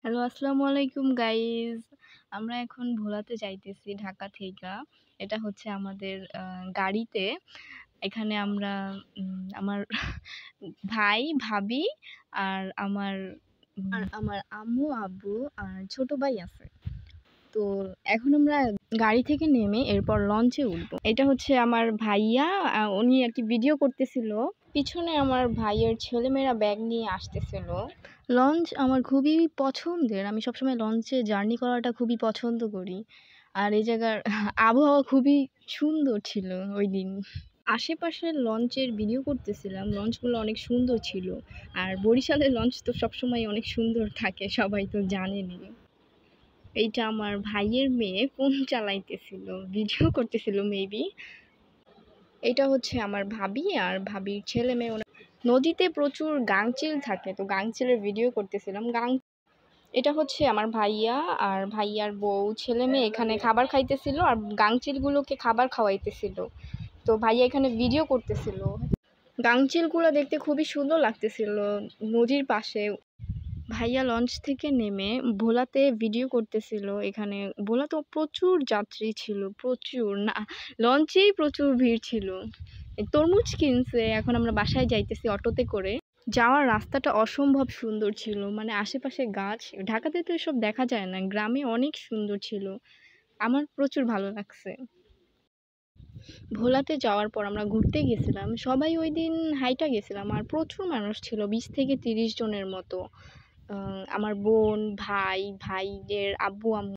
Hello, আসসালামু আলাইকুম guys. আমরা এখন ভোলাতে যাইতেছি ঢাকা থেইকা। এটা হচ্ছে আমাদের গাড়িতে। এখানে আমরা আমার ভাই, ভাবি আর আমার আম্মু, আব্বু আর ছোট ভাই আছে। তো এখন আমরা গাড়ি থেকে নেমে এরপর লঞ্চে উঠবো। এটা হচ্ছে আমার ভাইয়া, উনি আরকি ভিডিও করতেছিল। পিছনে আমার ভাইয়ের ছেলেমেয়েরা ব্যাগ নিয়ে আসতেছিল। লঞ্চ আমার খুবই পছন্দের। আমি সবসময় লঞ্চে জার্নি করাটা খুবই পছন্দ করি। আর এই জায়গার আবহাওয়া খুবই সুন্দর ছিল ওইদিন। আশেপাশের লঞ্চের ভিডিও করতেছিলাম। লঞ্চগুলো অনেক সুন্দর ছিল। আর বরিশালের লঞ্চ তো সবসময় অনেক সুন্দর থাকে, সবাই তো জানেনই। এইটা আমার ভাইয়ের মেয়ে ফোন চালাইতেছিল, ভিডিও করতেছিল মেবি। এটা হচ্ছে আমার ভাবি আর ভাবির ছেলে মেয়ে। নদীতে প্রচুর গাংচিল থাকে, তো গাংচিলের ভিডিও করতেছিলাম। এটা হচ্ছে আমার ভাইয়া আর ভাইয়ার বউ ছেলে মেয়ে এখানে খাবার খাইতেছিল আর গাংচিলগুলোকে খাবার খাওয়াইতেছিল। তো ভাইয়া এখানে ভিডিও করতেছিল। গাংচিলগুলো দেখতে খুবই সুন্দর লাগতেছিল নদীর পাশে। ভাইয়া লঞ্চ থেকে নেমে ভোলাতে ভিডিও করতেছিল। এখানে ভোলা তো প্রচুর যাত্রী ছিল, প্রচুর না, লঞ্চেই প্রচুর ভিড় ছিল। তরমুজ কিনছে। এখন আমরা বাসায় যাইতেছি অটোতে করে। যাওয়ার রাস্তাটা অসম্ভব সুন্দর ছিল, মানে আশেপাশে গাছ। ঢাকাতে তো এসব দেখা যায় না, গ্রামে অনেক সুন্দর ছিল। আমার প্রচুর ভালো লাগছে। ভোলাতে যাওয়ার পর আমরা ঘুরতে গেছিলাম, সবাই ওই দিন হাইটা গেছিলাম আর প্রচুর মানুষ ছিল, 20 থেকে 30 জনের মতো। আমার বোন, ভাই, ভাইদের আব্বু আম্মু।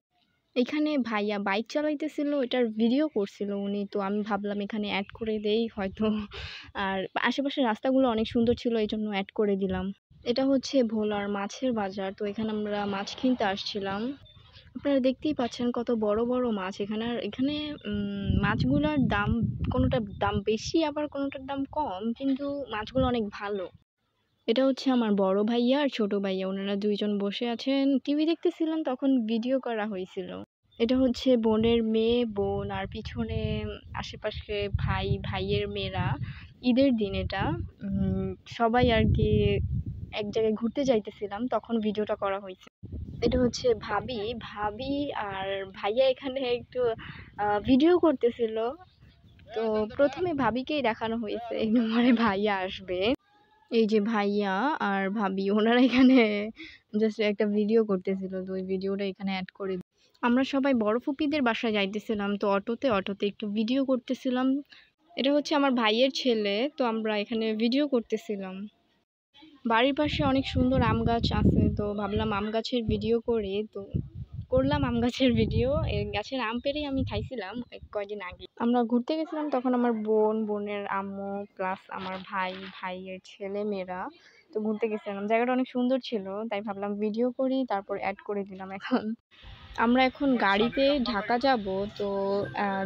এখানে ভাইয়া বাইক চালাইতেছিল, এটার ভিডিও করছিল উনি। তো আমি ভাবলাম এখানে অ্যাড করে দেই হয়তো। আর আশেপাশের রাস্তাগুলো অনেক সুন্দর ছিল, এই জন্য অ্যাড করে দিলাম। এটা হচ্ছে ভোলার মাছের বাজার। তো এখানে আমরা মাছ কিনতে আসছিলাম। আপনারা দেখতেই পাচ্ছেন কত বড় বড় মাছ এখানে। আর এখানে মাছগুলোর দাম, কোনোটার দাম বেশি আবার কোনোটার দাম কম, কিন্তু মাছগুলো অনেক ভালো। এটা হচ্ছে আমার বড় ভাইয়া আর ছোট ভাইয়া, ওনারা দুইজন বসে আছেন, টিভি দেখতেছিলেন, তখন ভিডিও করা হয়েছিল। এটা হচ্ছে বোনের মেয়ে, বোন আর পিছনে আশেপাশে ভাই, ভাইয়ের মেয়েরা। ঈদের দিন এটা। সবাই আর কি এক জায়গায় ঘুরতে যাইতেছিলাম, তখন ভিডিওটা করা হয়েছে। এটা হচ্ছে ভাবি, ভাবি আর ভাইয়া এখানে একটু ভিডিও করতেছিল। তো প্রথমে ভাবিকেই দেখানো হয়েছে, একটু পরে ভাইয়া আসবে। এই যে ভাইয়া আর ভাবি, ওনারা এখানে জাস্ট একটা ভিডিও করতেছিল, তো ওই ভিডিওটা এখানে অ্যাড করে আমরা সবাই বড় ফুপিদের বাসায় যাইতেছিলাম। তো অটোতে একটু ভিডিও করতেছিলাম। এটা হচ্ছে আমার ভাইয়ের ছেলে, তো আমরা এখানে ভিডিও করতেছিলাম। বাড়ির পাশে অনেক সুন্দর আম গাছ আছে, তো ভাবলাম আম গাছের ভিডিও করি। তো করলাম আম গাছের ভিডিও। এই গাছের আম পেড়েই আমি খাইছিলাম কয়দিন আগে। আমরা ঘুরতে গেছিলাম, তখন আমার বোন, বোনের আম্মু প্লাস আমার ভাই, ভাইয়ের ছেলে মেয়েরা। তো ঘুরতে গেছিলাম, জায়গাটা অনেক সুন্দর ছিল, তাই ভাবলাম ভিডিও করি, তারপর অ্যাড করে দিলাম। আমরা এখন গাড়িতে ঢাকা যাব। তো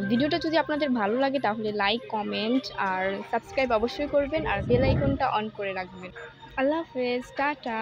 ভিডিওটা যদি আপনাদের ভালো লাগে তাহলে লাইক, কমেন্ট আর সাবস্ক্রাইব অবশ্যই করবেন, আর বেল আইকনটা অন করে রাখবেন। আল্লাহ হাফেজ, টাটা।